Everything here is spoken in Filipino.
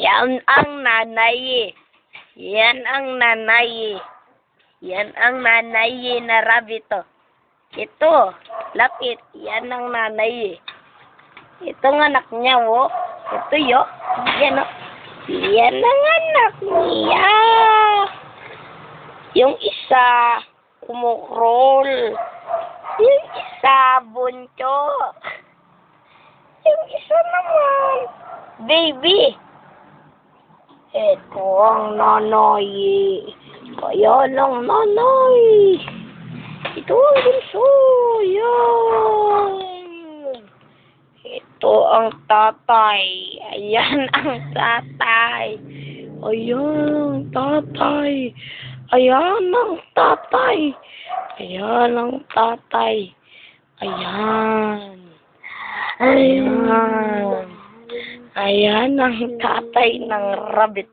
Yan ang nanay. Yan ang nanay. Yan ang nanay na rabbit. Ito, lapit. Yan ang nanay. Ito ang anak niya, oh. Ito, yo. Yan, oh. Yan ang anak niya. Yung isa, kumukrol. Yung isa, buncho. Yung isa naman, baby. Ito ang nanay. Kaya lang nanay. Ito ang bunso. Yan. Ito ang tatay. Ayan ang tatay. Ayan ang tatay. Ayan ang tatay. Ayan ang tatay. Ayan. Ayan. Ayan ang tatay ng rabbit.